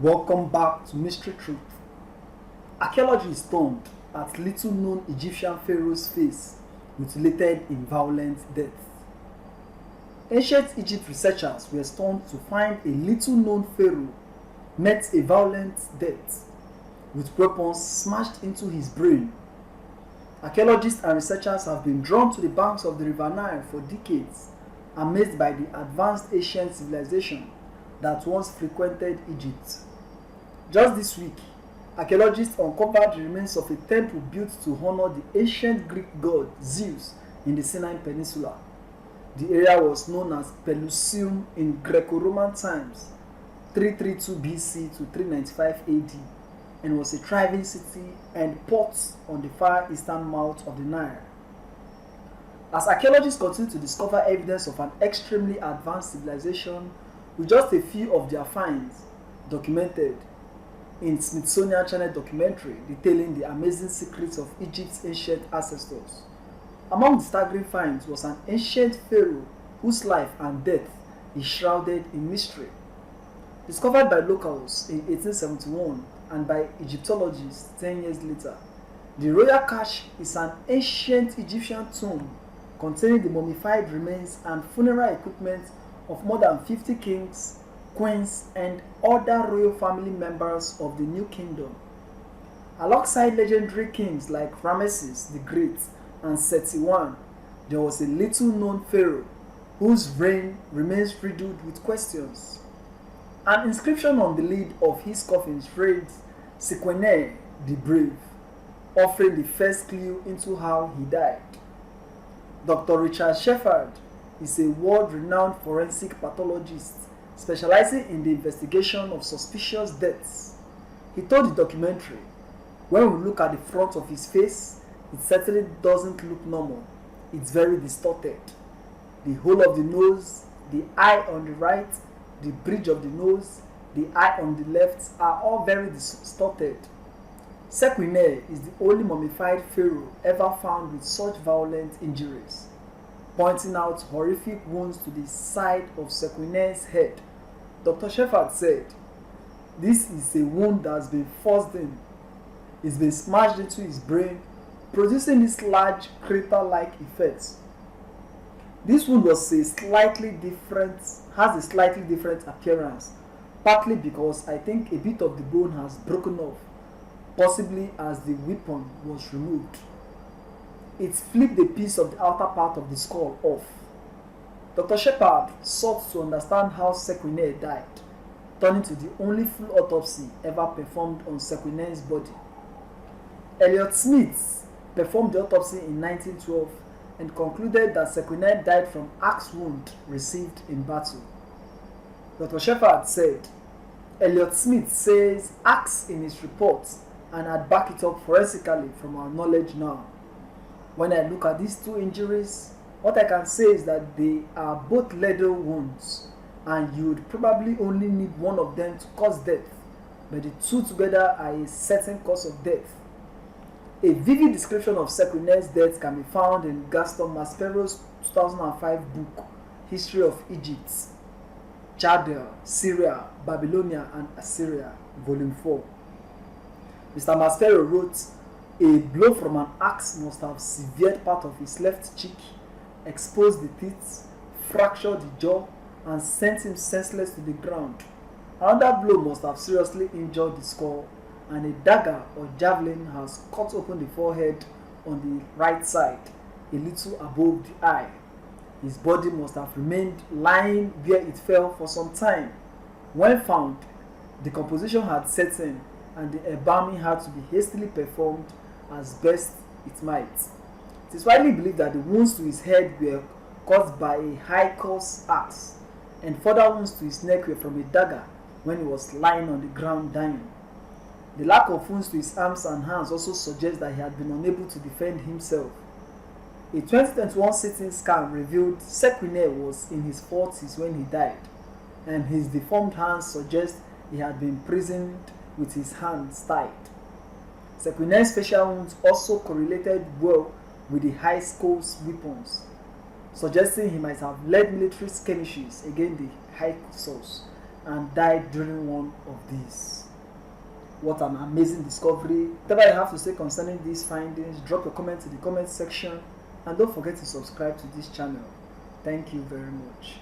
Welcome back to Mystery Truth. Archaeology is stunned at little-known Egyptian pharaoh's face mutilated in violent death. Ancient Egypt researchers were stunned to find a little-known pharaoh met a violent death with weapons smashed into his brain. Archaeologists and researchers have been drawn to the banks of the River Nile for decades, amazed by the advanced ancient civilization that once frequented Egypt. Just this week, archaeologists uncovered the remains of a temple built to honor the ancient Greek god Zeus in the Sinai Peninsula. The area was known as Pelusium in Greco-Roman times, 332 BC to 395 AD, and was a thriving city and port on the far eastern mouth of the Nile. As archaeologists continue to discover evidence of an extremely advanced civilization, with just a few of their finds documented in Smithsonian Channel documentary detailing the amazing secrets of Egypt's ancient ancestors. Among the staggering finds was an ancient pharaoh whose life and death is shrouded in mystery. Discovered by locals in 1871 and by Egyptologists 10 years later, the royal cache is an ancient Egyptian tomb containing the mummified remains and funeral equipment of more than 50 kings, queens, and other royal family members of the New Kingdom. Alongside legendary kings like Ramesses the Great and Seti I, there was a little-known pharaoh whose reign remains riddled with questions. An inscription on the lid of his coffin reads "Sequene the Brave," offering the first clue into how he died. Dr. Richard Shepard is a world-renowned forensic pathologist specializing in the investigation of suspicious deaths. He told the documentary, "When we look at the front of his face, it certainly doesn't look normal. It's very distorted. The whole of the nose, the eye on the right, the bridge of the nose, the eye on the left are all very distorted." Sequene is the only mummified pharaoh ever found with such violent injuries. Pointing out horrific wounds to the side of Sequine's head, Dr. Shepard said, "This is a wound that has been forced in. It's been smashed into his brain, producing this large crater-like effect. This wound has a slightly different appearance, partly because I think a bit of the bone has broken off, possibly as the weapon was removed. It flipped a piece of the outer part of the skull off." Dr. Shepard sought to understand how Sequene died, turning to the only full autopsy ever performed on Sequine's body. Elliot Smith performed the autopsy in 1912 and concluded that Sequene died from axe wound received in battle. Dr. Shepard said, "Elliot Smith says axe in his report, and I'd back it up forensically from our knowledge now. When I look at these two injuries, what I can say is that they are both lethal wounds, and you would probably only need one of them to cause death, but the two together are a certain cause of death." A vivid description of Sequine's death can be found in Gaston Maspero's 2005 book, History of Egypt, Chaldea, Syria, Babylonia, and Assyria, Volume 4. Mr. Maspero wrote, "A blow from an axe must have severed part of his left cheek, exposed the teeth, fractured the jaw, and sent him senseless to the ground. Another blow must have seriously injured the skull, and a dagger or javelin has cut open the forehead on the right side, a little above the eye. His body must have remained lying where it fell for some time. When found, decomposition had set in, and the embalming had to be hastily performed as best it might. It is widely believed that the wounds to his head were caused by a high-course axe, and further wounds to his neck were from a dagger when he was lying on the ground dying. The lack of wounds to his arms and hands also suggests that he had been unable to defend himself. A 2021 CT scan revealed Sequene was in his 40s when he died, and his deformed hands suggest he had been imprisoned with his hands tied. Sequine's facial wounds also correlated well with the high skull's weapons, suggesting he might have led military skirmishes against the Hyksos and died during one of these. What an amazing discovery. Whatever you have to say concerning these findings, drop your comments in the comment section, and don't forget to subscribe to this channel. Thank you very much.